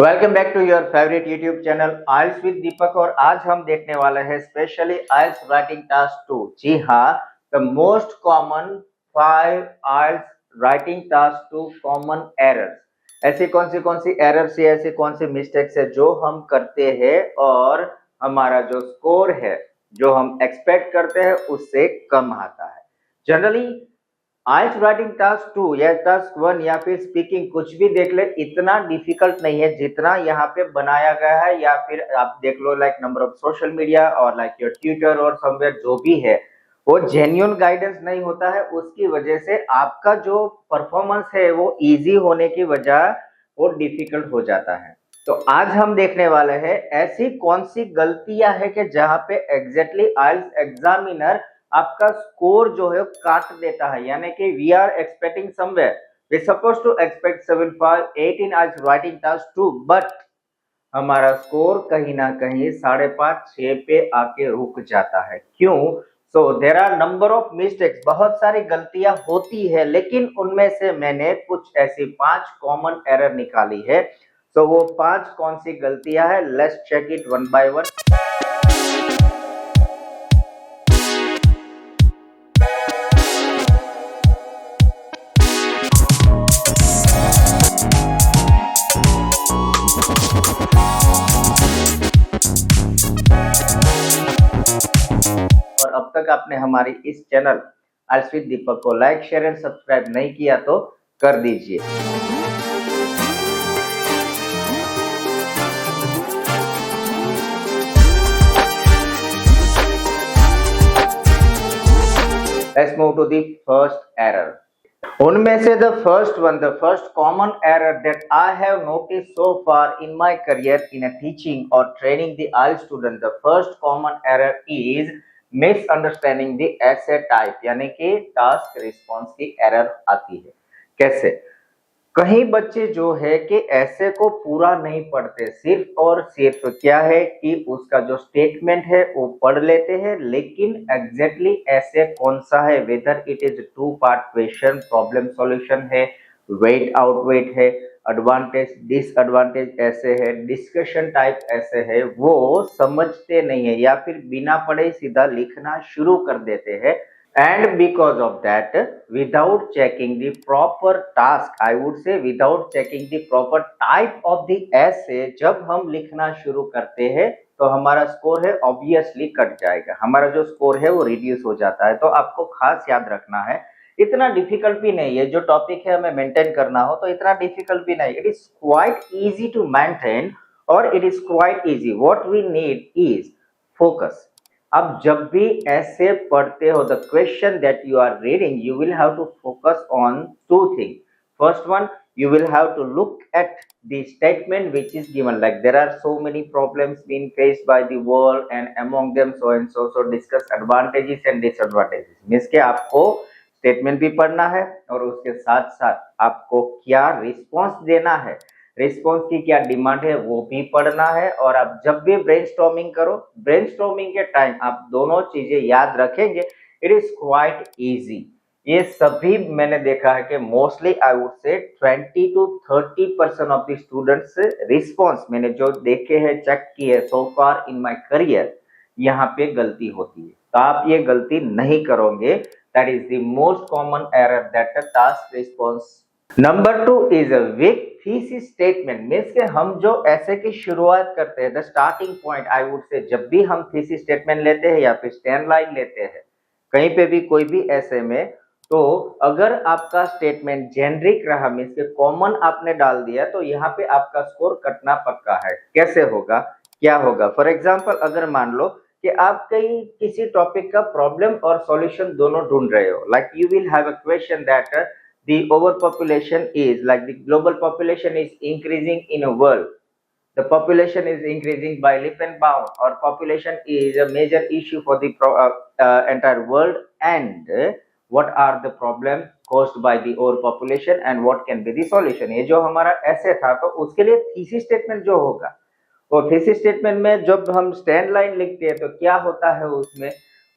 Welcome back to your favourite YouTube channel IELTS with Deepak. और आज हम देखने वाले हैं स्पेशली आइल्स राइटिंग टास्क 2। जी हाँ, the most common 5 IELTS writing task 2 common errors. ऐसी कौन सी एरर्स है, ऐसी कौन सी मिस्टेक्स है जो हम करते हैं और हमारा जो स्कोर है, जो हम एक्सपेक्ट करते हैं, उससे कम आता है। जनरली आइल्स राइटिंग टास्क 2 या टास्क 1 या फिर स्पीकिंग कुछ भी देख ले, इतना डिफिकल्ट नहीं है जितना यहाँ पे बनाया गया है। या फिर आप देख लो like number of social media और लाइक योर ट्विटर और समवेयर जो भी है, वो जेन्युइन गाइडेंस नहीं होता है। उसकी वजह से आपका जो परफॉर्मेंस है वो इजी होने की वजह वो डिफिकल्ट हो जाता है। तो आज हम देखने वाले हैं ऐसी कौन सी गलतियां है कि जहां पे एग्जैक्टली आइल्स एग्जामिनर आपका स्कोर जो है काट देता है। यानी कि we are expecting somewhere, we suppose to expect 7.8 in IELTS writing task 2, but हमारा स्कोर कहीं ना कहीं 5.5-6 पे आके रुक जाता है। क्यों? So there are number of mistakes, बहुत सारी गलतियां होती है, लेकिन उनमें से मैंने कुछ ऐसी 5 कॉमन एरर निकाली है। तो वो 5 कौन सी गलतियां है, let's check it one by one. और अब तक आपने हमारी इस चैनल आइल्स विद दीपक को लाइक, शेयर एंड सब्सक्राइब नहीं किया तो कर दीजिए। Let's move to the first error. उनमें से the first common error that I have noticed so far in my career in a teaching or training the IELTS student, the first common error is misunderstanding the essay type, यानी कि task response की error आती है। कैसे? कहीं बच्चे जो है कि ऐसे को पूरा नहीं पढ़ते, सिर्फ और सिर्फ क्या है कि उसका जो स्टेटमेंट है वो पढ़ लेते हैं, लेकिन एग्जैक्टली ऐसे कौन सा है, whether it is 2 part question, problem solution है, वेट आउट वेट है, एडवांटेज डिसएडवांटेज ऐसे है, डिस्कशन टाइप ऐसे है, वो समझते नहीं है या फिर बिना पढ़े सीधा लिखना शुरू कर देते हैं। And because of that, without checking the proper task, I would say without checking the proper type of the essay, जब हम लिखना शुरू करते हैं तो हमारा स्कोर है ऑब्वियसली कट जाएगा, हमारा जो स्कोर है वो रिड्यूस हो जाता है। तो आपको खास याद रखना है, इतना डिफिकल्ट भी नहीं है। जो टॉपिक है हमें मेंटेन करना हो तो इतना डिफिकल्ट भी नहीं, it is quite easy to maintain और it is quite easy. What we need is focus. अब जब भी ऐसे पढ़ते हो, the question that you are reading, you will have to focus on 2 thing. First one, you will have to look at the statement which is given, like there are so many problems being faced by the world and among them so and so, so discuss advantages and disadvantages। Means के आपको statement भी पढ़ना है और उसके साथ साथ आपको क्या रिस्पॉन्स देना है, रिस्पॉन्स की क्या डिमांड है वो भी पढ़ना है। और आप जब भी ब्रेनस्टॉर्मिंग करो, ब्रेनस्टॉर्मिंग के टाइम आप दोनों चीजें याद रखेंगे, इट इज क्वाइट इजी। ये सभी मैंने देखा है कि मोस्टली आई वुड से 20 to 30% of the students response मैंने जो देखे हैं, चेक किए सो फार इन माय करियर, यहाँ पे गलती होती है। तो आप ये गलती नहीं करोगे। That is the most common error that the task response. Number 2 is a weak thesis statement. Means के हम जो ऐसे की शुरुआत करते हैं, the starting point I would say, जब भी हम थीसिस स्टेटमेंट लेते हैं या फिर स्टैंड लाइन लेते हैं कहीं पे भी कोई भी ऐसे में, तो अगर आपका स्टेटमेंट जेनरिक रहा, मीन्स के कॉमन आपने डाल दिया, तो यहाँ पे आपका स्कोर कटना पक्का है। कैसे होगा, क्या होगा? फॉर एग्जाम्पल अगर मान लो कि आप कहीं किसी टॉपिक का प्रॉब्लम और सॉल्यूशन दोनों ढूंढ रहे हो, like you will have a question that the overpopulation is, like the global population is increasing in a world, the population is increasing by leap and bound, or population is a major issue for the entire world, and what are the problem caused by the overpopulation and what can be the solution। ये जो हमारा ऐसे था, तो उसके लिए thesis statement जो होगा, वो थीसिस स्टेटमेंट में जब हम स्टैंड लाइन लिखते हैं तो क्या होता है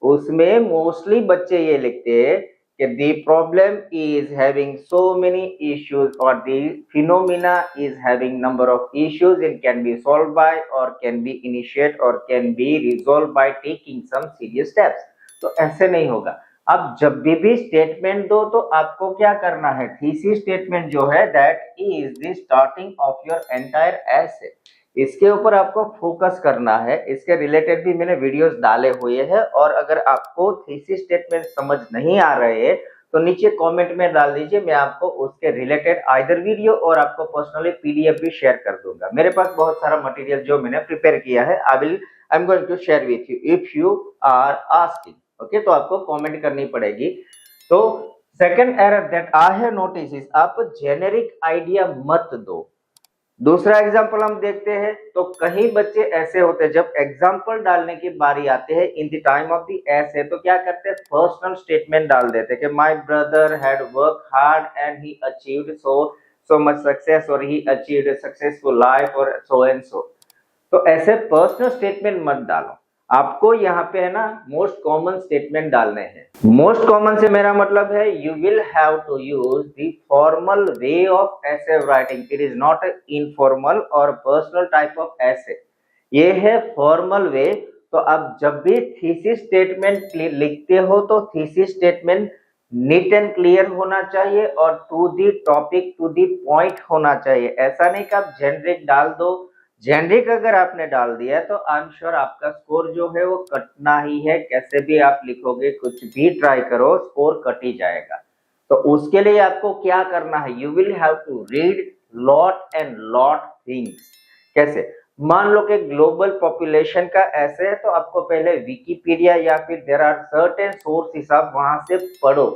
उसमें मोस्टली बच्चे ये लिखते हैं कि the problem is having so many issues or the phenomena is having number of issues and can be solved by or can be initiated or can be resolved by taking some serious steps। तो ऐसे नहीं होगा। अब जब भी statement दो तो आपको क्या करना है, थीसिस स्टेटमेंट जो है that is the starting of your entire essay, इसके ऊपर आपको फोकस करना है। इसके रिलेटेड भी मैंने वीडियोस डाले हुए हैं, और अगर आपको थीसिस स्टेटमेंट समझ नहीं आ रहे हैं तो नीचे कमेंट में डाल दीजिए, मैं आपको उसके रिलेटेड आइदर वीडियो और आपको पर्सनली पीडीएफ भी शेयर कर दूंगा। मेरे पास बहुत सारा मटेरियल जो मैंने प्रिपेयर किया है, I am going to share with you if you are asking. Okay, तो आपको कमेंट करनी पड़ेगी। तो second error that I have notice is, आप जेनेरिक आइडिया मत दो। दूसरा एग्जाम्पल हम देखते हैं, तो कई बच्चे ऐसे होते हैं जब एग्जाम्पल डालने की बारी आते हैं in the time of the essay, तो क्या करते हैं, पर्सनल स्टेटमेंट डाल देते हैं कि my brother had work hard and he achieved so much success, और ही अचीव्ड सक्सेसफुल लाइफ, और सो एंड सो। तो ऐसे पर्सनल स्टेटमेंट मत डालो, आपको यहाँ पे है ना मोस्ट कॉमन स्टेटमेंट डालने हैं। मोस्ट कॉमन से मेरा मतलब है you will have to use the formal way of essay writing, it is not informal और पर्सनल टाइप ऑफ एसे, ये है फॉर्मल वे। तो आप जब भी थीसिस स्टेटमेंट लिखते हो तो thesis statement neat and clear होना चाहिए और to the topic to the point होना चाहिए। ऐसा नहीं कि आप जेनरिक डाल दो, जेनरिक अगर आपने डाल दिया तो आई एम श्योर आपका स्कोर जो है वो कटना ही है। कैसे भी आप लिखोगे, कुछ भी ट्राई करो, स्कोर कट ही जाएगा। तो उसके लिए आपको क्या करना है, you will have to read lot and lot things. कैसे, मान लो कि ग्लोबल पॉपुलेशन का ऐसे है तो आपको पहले विकिपीडिया या फिर देयर आर सर्टेन सोर्सेस, आप वहां से पढ़ो,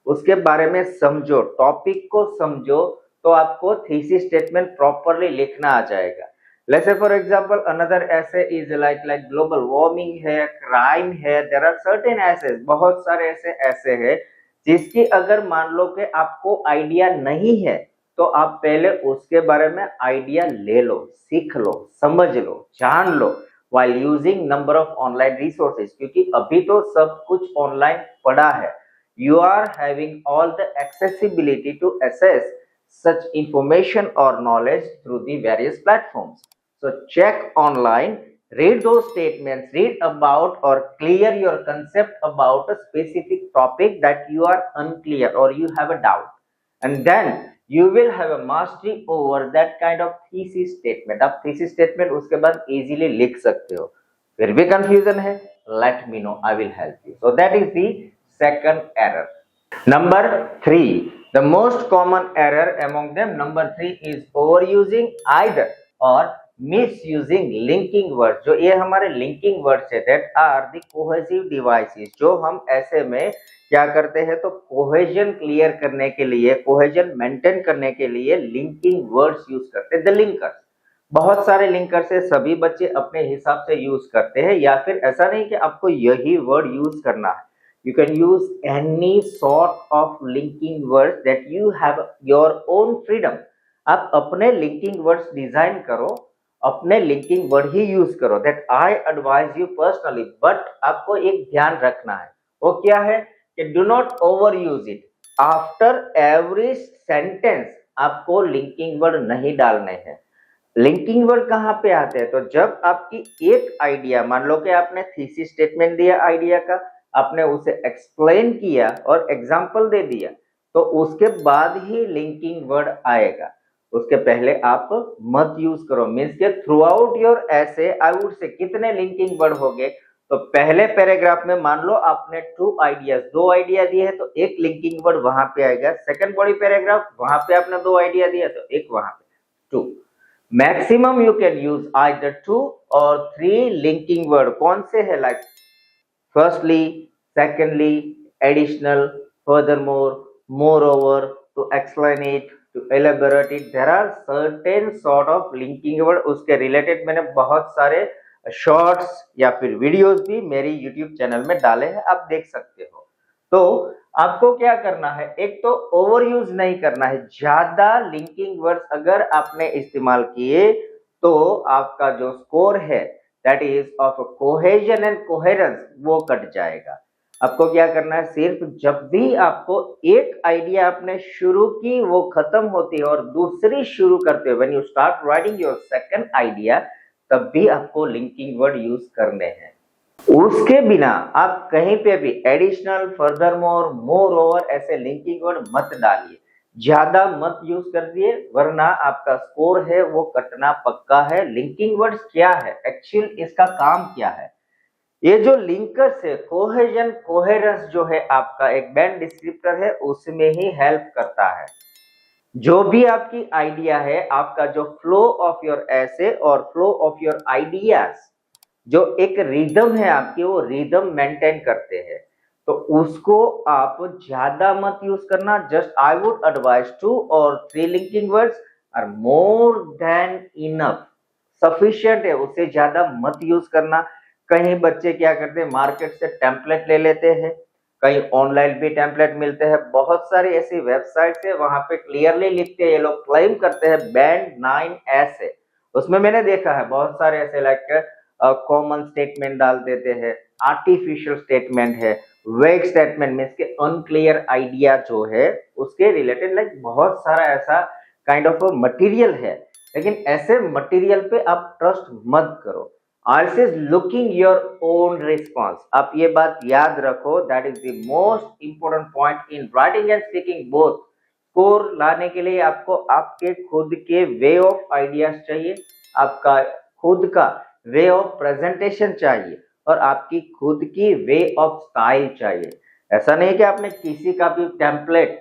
उसके बारे में समझो, टॉपिक को समझो, तो आपको थीसिस स्टेटमेंट प्रॉपरली लिखना आ जाएगा। Let's say for example another essay is like global warming है, crime है, there are certain essays, बहुत सारे ऐसे हैं जिसकी अगर मान लो कि आपको आइडिया नहीं है तो आप पहले उसके बारे में आइडिया ले लो, सीख लो, समझ लो, जान लो while using number of online resources, क्योंकि अभी तो सब कुछ ऑनलाइन पड़ा है। You are having all the accessibility to access such information or knowledge through the various platforms. So check online, read those statements, read about or clear your concept about a specific topic that you are unclear or you have a doubt, and then you will have a mastery over that kind of thesis statement। आप thesis statement उसके बाद easily लिख सकते हो। फिर भी confusion है, let me know, I will help you। So that is the second error। Number 3, the most common error among them, number 3 is overusing either or misusing linking word. जो ये हमारे लिंकिंग वर्ड्स है that are the cohesive devices, जो हम ऐसे में क्या करते हैं, तो कोहेजन क्लियर करने के लिए, कोहेजन मेंटेन करने के लिए लिंकिंग वर्ड्स यूज करते हैं। द लिंकर्स, बहुत सारे लिंकर्स है, सभी बच्चे अपने हिसाब से यूज करते हैं, या फिर ऐसा नहीं कि आपको यही वर्ड यूज करना है। You can use any sort of linking words that you have your own freedom। आप अपने लिंकिंग वर्ड्स डिजाइन करो, अपने लिंकिंग वर्ड ही यूज करो, that I advise you personally. But आपको एक ध्यान रखना है, वो क्या है कि do not over use it. After every sentence आपको लिंकिंग वर्ड नहीं डालने हैं। लिंकिंग वर्ड कहाँ पे आते हैं, तो जब आपकी एक आइडिया, मान लो कि आपने थीसिस स्टेटमेंट दिया आइडिया का, आपने उसे एक्सप्लेन किया और एग्जाम्पल दे दिया, तो उसके बाद ही लिंकिंग वर्ड आएगा, उसके पहले आप मत यूज करो। मीन्स के थ्रू आउट योर ऐसे आई वुड से कितने लिंकिंग वर्ड हो गए, तो पहले पैराग्राफ में मान लो आपने 2 आइडियाज, 2 आइडिया दिए हैं तो एक लिंकिंग वर्ड वहां पे आएगा। सेकंड बॉडी पैराग्राफ, वहां पे आपने 2 आइडिया दिया तो एक वहां पे 2। Maximum you can use either 2 और 3 लिंकिंग वर्ड। कौन से है, like firstly, secondly, additional, furthermore, moreover, to explain it, to elaborate it, there are certain sort of linking word। उसके रिलेटेड मैंने बहुत सारे शॉर्ट्स या फिर वीडियोस भी मेरी यूट्यूब चैनल में डाले हैं, आप देख सकते हो। तो आपको क्या करना है, एक तो ओवर यूज नहीं करना है, ज्यादा लिंकिंग वर्ड्स अगर आपने इस्तेमाल किए तो आपका जो स्कोर है that is of cohesion and coherence वो कट जाएगा। आपको क्या करना है, सिर्फ जब भी आपको एक आइडिया आपने शुरू की वो खत्म होती है और दूसरी शुरू करते हो, when you start writing your second idea, तब भी आपको लिंकिंग वर्ड यूज करने हैं। उसके बिना आप कहीं पे भी एडिशनल, फर्दरमोर, मोर ओवर ऐसे लिंकिंग वर्ड मत डालिए, ज्यादा मत यूज कर दिए, वरना आपका स्कोर है वो कटना पक्का है। लिंकिंग वर्ड्स क्या है, एक्चुअल इसका काम क्या है? ये जो लिंकर्स है, कोहेजन, कोहेरेंस जो है आपका एक बैंड डिस्क्रिप्टर है, उसमें ही हेल्प करता है। जो भी आपकी आइडिया है, आपका जो फ्लो ऑफ योर ऐसे और फ्लो ऑफ योर आइडियाज, जो एक रिदम है आपकी, वो रिदम मेंटेन करते हैं, तो उसको आप ज्यादा मत यूज करना। जस्ट आई वुड एडवाइस 2 और 3 linking words are more than enough, sufficient है, उससे ज्यादा मत यूज करना। कहीं बच्चे क्या करते हैं, मार्केट से टेम्पलेट ले लेते हैं, कहीं ऑनलाइन भी टेम्पलेट मिलते हैं, बहुत सारी ऐसी वेबसाइट्स है, वहां पे क्लियरली लिखते हैं, ये लोग क्लेम करते हैं बैंड 9 ऐसे। उसमें मैंने देखा है बहुत सारे ऐसे लाइक कॉमन स्टेटमेंट डाल देते हैं, आर्टिफिशियल स्टेटमेंट है, वेग स्टेटमेंट मीन्स के अनक्लियर आइडिया जो है उसके रिलेटेड, लाइक बहुत सारा ऐसा काइंड ऑफ मटेरियल है। लेकिन ऐसे मटेरियल पे आप ट्रस्ट मत करो। Always looking your own response, आप ये बात याद रखो, that is the most important point in writing and speaking both. Score लाने के लिए आपको आपके खुद के वे ऑफ आइडियाज चाहिए, आपका खुद का वे ऑफ प्रेजेंटेशन चाहिए, और आपकी खुद की वे ऑफ स्टाइल चाहिए। ऐसा नहीं कि आपने किसी का भी टेम्पलेट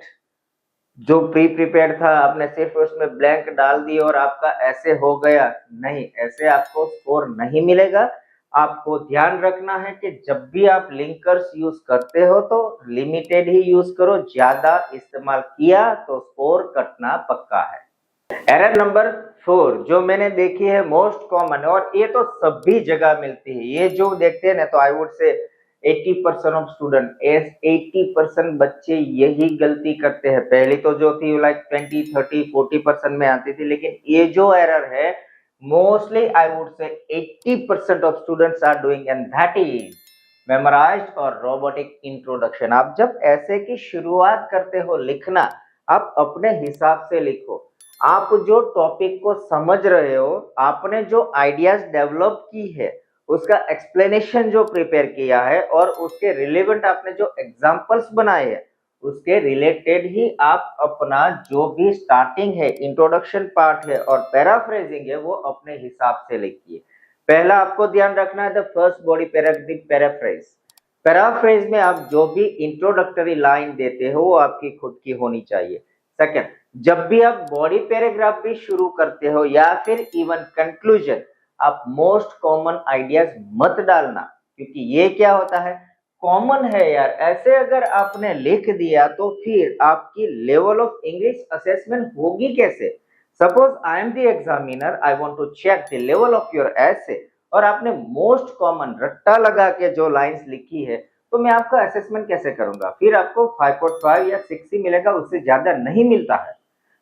जो प्री प्रिपेयर्ड था आपने सिर्फ उसमें ब्लैंक डाल दी और आपका ऐसे हो गया, नहीं, ऐसे आपको स्कोर नहीं मिलेगा। आपको ध्यान रखना है कि जब भी आप लिंकर्स यूज करते हो तो लिमिटेड ही यूज करो, ज्यादा इस्तेमाल किया तो स्कोर कटना पक्का है। एरर नंबर 4 जो मैंने देखी है मोस्ट कॉमन, और ये तो सभी जगह मिलती है, ये जो देखते हैं ना, तो आई वुड से 80% ऑफ स्टूडेंट, 80% बच्चे यही गलती करते हैं। पहले तो जो थी लाइक 20, 30, 40% में आती थी, लेकिन ये जो एरर है mostly I would say 80% of students are doing, and that is memorised और रोबोटिक इंट्रोडक्शन। आप जब ऐसे की शुरुआत करते हो लिखना, आप अपने हिसाब से लिखो। आप जो टॉपिक को समझ रहे हो, आपने जो आइडियाज डेवलप की है, उसका एक्सप्लेनेशन जो प्रिपेयर किया है, और उसके रिलेवेंट आपने जो एग्जांपल्स बनाए हैं, उसके रिलेटेड ही आप अपना जो भी स्टार्टिंग है, इंट्रोडक्शन पार्ट है और पैराफ्रेजिंग है, वो अपने हिसाब से लिखिए। पहला आपको ध्यान रखना है the first body paragraph paraphrase. Paraphrase में आप जो भी इंट्रोडक्टरी लाइन देते हो वो आपकी खुद की होनी चाहिए। सेकंड, जब भी आप बॉडी पैराग्राफ भी शुरू करते हो या फिर इवन कंक्लूजन, आप मोस्ट कॉमन आइडियाज मत डालना, क्योंकि ये क्या होता है, कॉमन है यार। ऐसे अगर आपने लिख दिया तो फिर आपकी लेवल ऑफ इंग्लिश असेसमेंट होगी कैसे? Suppose I am the examiner, I want to check the level of your essay, और आपने मोस्ट कॉमन रट्टा लगा के जो लाइंस लिखी है, तो मैं आपका असेसमेंट कैसे करूंगा? फिर आपको 5.5 या 6 ही मिलेगा, उससे ज्यादा नहीं मिलता है।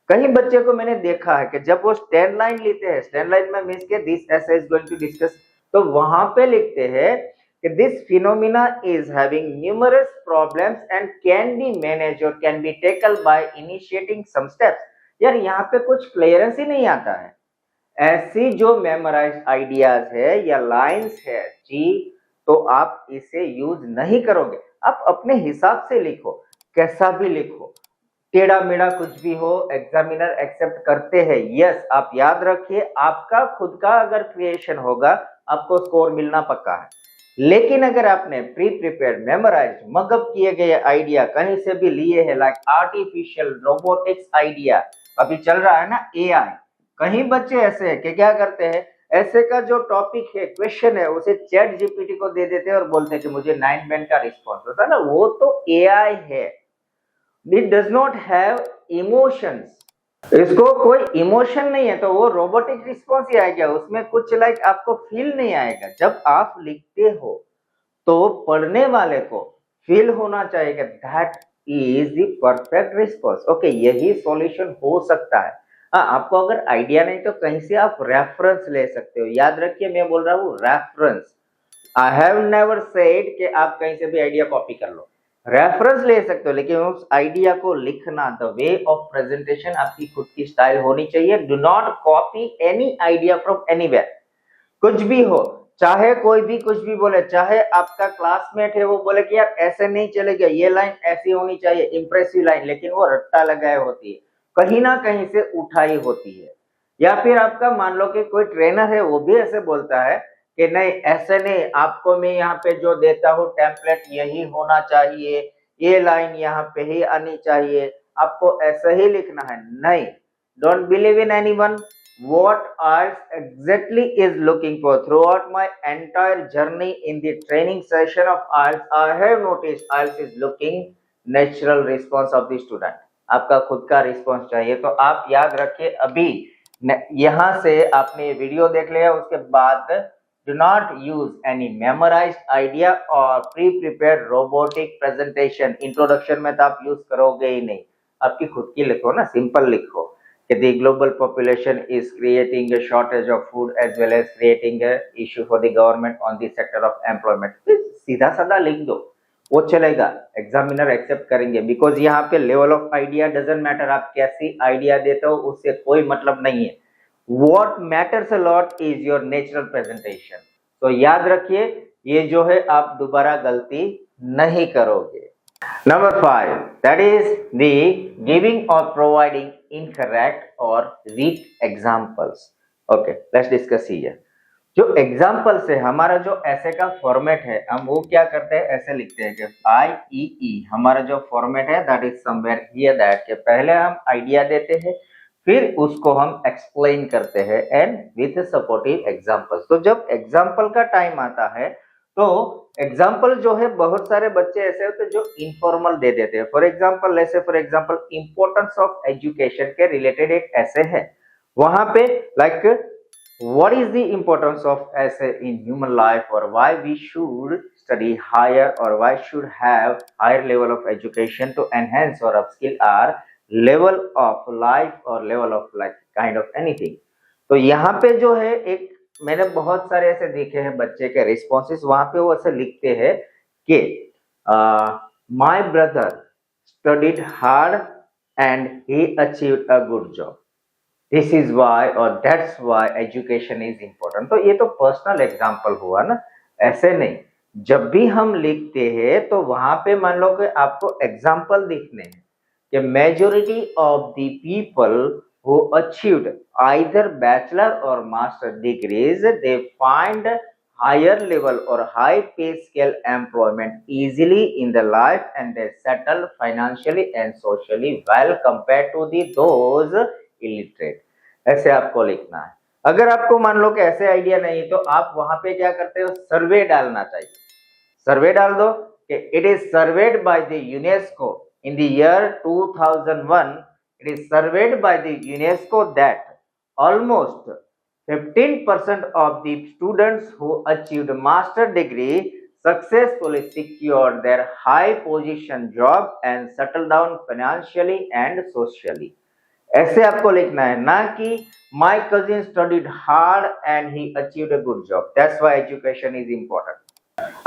कहीं बच्चे को मैंने देखा है कि जब वो 10 लाइन लेते हैं, 10 लाइन में मींस के दिस ऐसे इज गोइंग टू डिस्कस, तो वहां पे लिखते हैं कि this phenomena is having numerous problems and can be manage or can be tackle by initiating some steps. यार यहाँ पे कुछ क्लियरेंस ही नहीं आता है। ऐसी जो मेमोराइज आइडियाज है या लाइंस है जी, तो आप इसे यूज नहीं करोगे। आप अपने हिसाब से लिखो, कैसा भी लिखो, टेढ़ा मेढ़ा कुछ भी हो, एग्जामिनर एक्सेप्ट करते हैं। यस, आप याद रखिए, आपका खुद का अगर क्रिएशन होगा, आपको स्कोर मिलना पक्का है। लेकिन अगर आपने प्री प्रिपेयर्ड, मेमोराइज, मगअप किए गए आइडिया कहीं से भी लिए हैं, लाइक आर्टिफिशियल रोबोटिक्स आइडिया, अभी चल रहा है ना एआई, कहीं बच्चे ऐसे हैं कि क्या करते हैं, ऐसे का जो टॉपिक है, क्वेश्चन है, उसे चैट जीपीटी को दे देते हैं और बोलते हैं कि मुझे 9 बैंड का रिस्पॉन्स होता है ना, वो तो एआई है, it does not have emotions, इसको कोई इमोशन नहीं है, तो वो रोबोटिक रिस्पॉन्स ही आएगा, उसमें कुछ लाइक आपको फील नहीं आएगा। जब आप लिखते हो तो पढ़ने वाले को फील होना चाहिए, that is the perfect response. Okay, यही सॉल्यूशन हो सकता है। हाँ, आपको अगर आइडिया नहीं तो कहीं से आप रेफरेंस ले सकते हो। याद रखिए, मैं बोल रहा हूँ reference, I have never said कि आप कहीं से भी आइडिया कॉपी कर लो, रेफरेंस ले सकते हो, लेकिन उस आइडिया को लिखना, द वे ऑफ प्रेजेंटेशन आपकी खुद की स्टाइल होनी चाहिए। Do not copy any idea from anywhere. कुछ भी हो, चाहे कोई भी कुछ भी बोले, चाहे आपका क्लासमेट है वो बोले कि यार ऐसे नहीं चलेगा, ये लाइन ऐसी होनी चाहिए, इंप्रेसिव लाइन, लेकिन वो रट्टा लगाए होती है, कहीं ना कहीं से उठाई होती है। या फिर आपका मान लो कि कोई ट्रेनर है, वो भी ऐसे बोलता है कि नहीं ऐसे नहीं, आपको मैं यहाँ पे जो देता हूँ टेम्पलेट यही होना चाहिए, ये लाइन यहाँ पे ही आनी चाहिए, आपको ऐसे ही लिखना है। नहीं, don't believe in anyone. What IELTS exactly is looking for throughout my entire journey in the training session of IELTS, I have noticed IELTS is looking natural response of the student. आपका खुद का response चाहिए। तो आप याद रखिए, अभी यहाँ से आपने वीडियो देख लिया, उसके बाद do not use any memorized idea or pre-prepared robotic presentation. Introduction में तो आप यूज करोगे ही नहीं, आपकी खुद की लिखो ना, सिंपल लिखो कि the global population is creating a shortage of food as well as creating a issue for the government on the sector of employment. सीधा साधा लिख दो, वो चलेगा, एग्जामिनर एक्सेप्ट करेंगे। बिकॉज यहाँ पे level of idea doesn't matter, आप कैसी आइडिया देते हो उससे कोई मतलब नहीं है। What matters a lot is your natural presentation. तो याद रखिए, ये जो है आप दोबारा गलती नहीं करोगे। Number 5, that is the giving or providing incorrect or weak examples. Okay, let's discuss here. जो एग्जाम्पल से हमारा जो ऐसे का फॉर्मेट है, हम वो क्या करते हैं, ऐसे लिखते हैं कि IEE हमारा जो फॉर्मेट है, that is somewhere here that, के पहले हम आइडिया देते हैं, फिर उसको हम एक्सप्लेन करते हैं एंड विथ सपोर्टिव एग्जाम्पल्स। तो जब एग्जाम्पल का टाइम आता है तो एग्जाम्पल जो है, बहुत सारे बच्चे ऐसे होते हैं जो इनफॉर्मल दे देते हैं। फॉर एग्जाम्पल, ऐसे for example importance of education के रिलेटेड एक ऐसे है, वहां पे like what is the importance of essay in human life, or why we should study higher, or why should have higher level of education to enhance or upskill our level of life or level of like kind of anything. तो यहाँ पे जो है, एक मैंने बहुत सारे ऐसे देखे हैं बच्चे के रिस्पॉन्सेस, वहां पे वो ऐसे लिखते हैं कि my brother studied hard and he achieved a good job, this is why or that's why education is important. तो ये तो पर्सनल एग्जाम्पल हुआ ना, ऐसे नहीं। जब भी हम लिखते हैं तो वहां पे मान लो कि आपको एग्जाम्पल लिखने हैं कि majority of the people who achieved either bachelor or master degrees, they find higher level or high pay scale employment easily in the life, and they settle financially and socially well compared to the those illiterate. ऐसे आपको लिखना है। अगर आपको मान लो कि ऐसे idea नहीं, तो आप वहां पे क्या करते हो, सर्वे डालना चाहिए। सर्वे डाल दो कि it is served by the UNESCO in the year 2001, it is served by the UNESCO that almost 15% of the students who achieved master degree successfully secured their high position job and settled down financially and socially. ऐसे आपको लिखना है, ना कि my cousin studied hard and he achieved a good job, that's why education is important.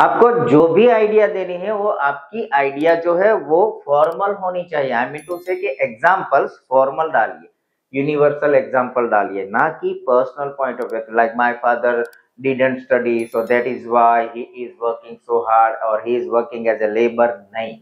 आपको जो भी idea देनी है, वो आपकी आइडिया जो है वो फॉर्मल होनी चाहिए। आई मीन टू से कि एग्जांपल्स फॉर्मल डालिए, यूनिवर्सल एग्जांपल डालिए, ना कि personal point of view, like my father didn't study so that is why he is working so hard और he is working as a labour. नहीं,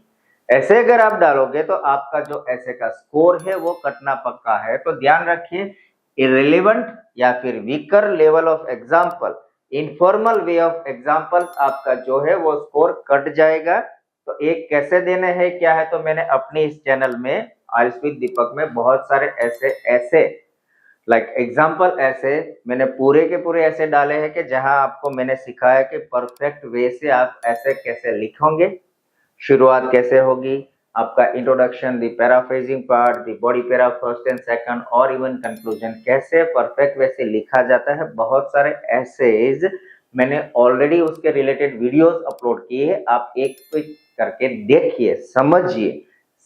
ऐसे अगर आप डालोगे तो आपका जो ऐसे का स्कोर है वो कटना पक्का है। तो ध्यान रखिए, इरेलेवेंट या फिर weaker level of example, informal way of example, आपका जो है वो स्कोर कट जाएगा। तो एक कैसे देने हैं क्या है, तो मैंने अपने इस चैनल में आइल्स विद दीपक में बहुत सारे ऐसे लाइक एग्जांपल ऐसे मैंने पूरे के पूरे ऐसे डाले हैं कि जहां आपको मैंने सिखाया कि परफेक्ट वे से आप ऐसे कैसे लिखोगे, शुरुआत कैसे होगी, आपका introduction, the paraphrasing part, the body para first and second, और इवन कंक्लूजन कैसे परफेक्ट वे से लिखा जाता है। बहुत सारे ऐसेज मैंने ऑलरेडी उसके रिलेटेड वीडियोस अपलोड किए हैं, आप एक क्लिक करके देखिए, समझिए,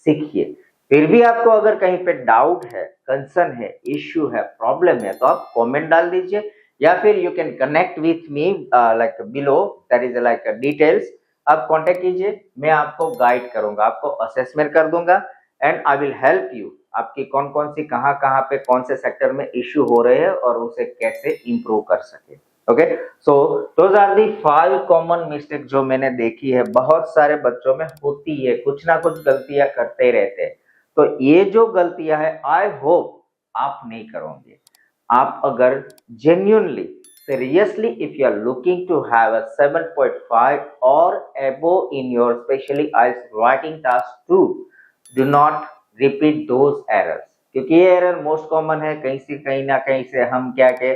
सीखिए। फिर भी आपको अगर कहीं पे डाउट है, कंसर्न है, इश्यू है, प्रॉब्लम है, तो आप कमेंट डाल दीजिए, या फिर you can connect with me like below, that is like details. आप कांटेक्ट कीजिए, मैं आपको गाइड करूंगा, आपको असेसमेंट कर दूंगा and I will help you. आपकी कौन कौन सी कहाँ पे कौन से सेक्टर में इश्यू हो रहे हैं और उसे कैसे इंप्रूव कर सके। Okay, so those are the 5 common mistake जो मैंने देखी है बहुत सारे बच्चों में होती है, कुछ ना कुछ गलतियां करते रहते हैं। तो ये जो गलतियां है आई होप आप नहीं करोगे। आप अगर genuinely seriously if you are looking to have a 7.5 or above in your specially IELTS writing task 2, do not repeat those errors, क्योंकि ये एरर मोस्ट कॉमन है। कहीं ना कहीं से हम क्या के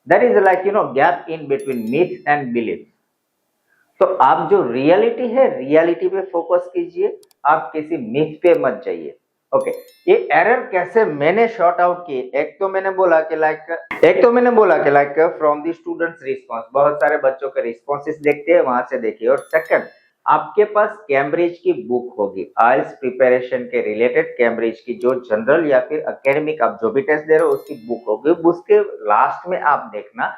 that is like gap in between myth and belief। तो आप जो रियलिटी है रियलिटी पे फोकस कीजिए, आप किसी मिथ पे मत जाइए। ओके, ये एरर कैसे मैंने शॉर्ट आउट किए, एक तो मैंने बोला कि like from the students response, बहुत सारे बच्चों के रिस्पॉन्सेस देखते हैं, वहां से देखिए। और सेकंड, आपके पास कैम्ब्रिज की बुक होगी, आइल्स प्रिपरेशन के रिलेटेड कैम्ब्रिज की जो जनरल या फिर एकेडमिक आप जो भी टेस्ट दे रहे हो उसकी बुक होगी। उसके लास्ट में आप देखना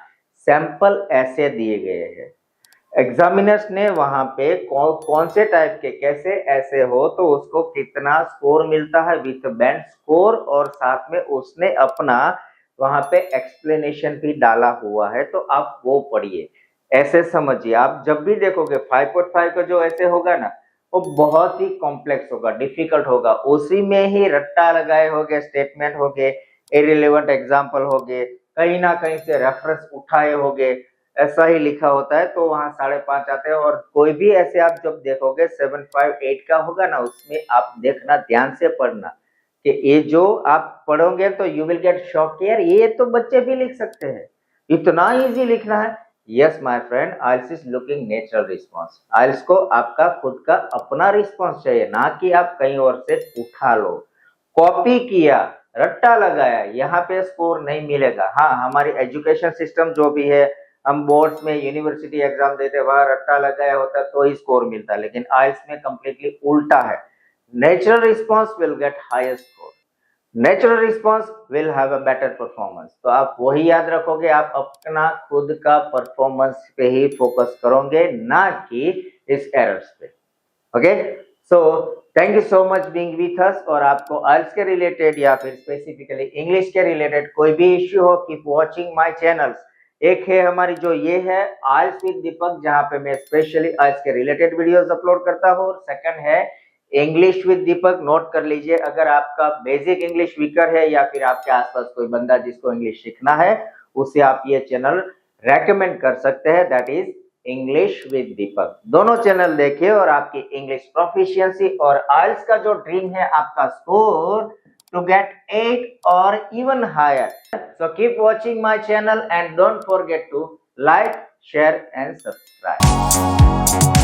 सैंपल ऐसे दिए गए हैं, एग्जामिनर्स ने वहां पे कौन से टाइप के कैसे ऐसे हो तो उसको कितना स्कोर मिलता है विथ बैंड स्कोर, और साथ में उसने अपना वहां पे एक्सप्लेनेशन भी डाला हुआ है। तो आप वो पढ़िए, ऐसे समझिए। आप जब भी देखोगे 5.5 का जो ऐसे होगा ना, वो बहुत ही कॉम्प्लेक्स होगा, डिफिकल्ट होगा, उसी में ही रट्टा लगाए होगे, स्टेटमेंट होगे, इररिलेवेंट एग्जाम्पल होगे, कहीं ना कहीं से रेफरेंस उठाए होगे, ऐसा ही लिखा होता है। तो वहां 5.5 आते हैं। और कोई भी ऐसे आप जब देखोगे 758 का होगा ना, उसमें आप देखना, ध्यान से पढ़ना कि ये जो आप पढ़ोगे तो यू विल गेट शॉक, यार ये तो बच्चे भी लिख सकते हैं, इतना इजी लिखना है। Yes my friend, IELTS is looking natural response. IELTS को आपका खुद का अपना रिस्पॉन्स चाहिए, ना कि आप कहीं और से उठा लो, कॉपी किया, रट्टा लगाया, यहाँ पे स्कोर नहीं मिलेगा। हाँ, हमारी एजुकेशन सिस्टम जो भी है, हम बोर्ड्स में यूनिवर्सिटी एग्जाम देते हैं, वहां रट्टा लगाया होता है तो ही स्कोर मिलता है, लेकिन आइल्स में कंप्लीटली उल्टा है। Natural response will get highest score, natural response will have a better performance. तो आप वही याद रखोगे, आप अपना खुद का परफॉर्मेंस पे ही फोकस करोगे, ना कि इस एरर्स पे। Okay, so thank you so much being with us. और आपको आइल्स के रिलेटेड या फिर स्पेसिफिकली इंग्लिश के रिलेटेड कोई भी इश्यू हो, कीप वॉचिंग माय चैनल्स। एक है हमारी जो ये है आइल्स विद दीपक, जहां पे मैं स्पेशली आइल्स के रिलेटेड वीडियोस अपलोड करता हूँ। और सेकंड है इंग्लिश विद दीपक, नोट कर लीजिए। अगर आपका बेसिक इंग्लिश वीकर है या फिर आपके आसपास कोई बंदा जिसको इंग्लिश सीखना है, उसे आप ये चैनल रेकमेंड कर सकते हैं, दैट इज इंग्लिश विद दीपक। दोनों चैनल देखिए और आपकी इंग्लिश प्रोफिशिएंसी और आइल्स का जो ड्रीम है आपका score to get 8 or even higher. So keep watching my channel and don't forget to like, share and subscribe.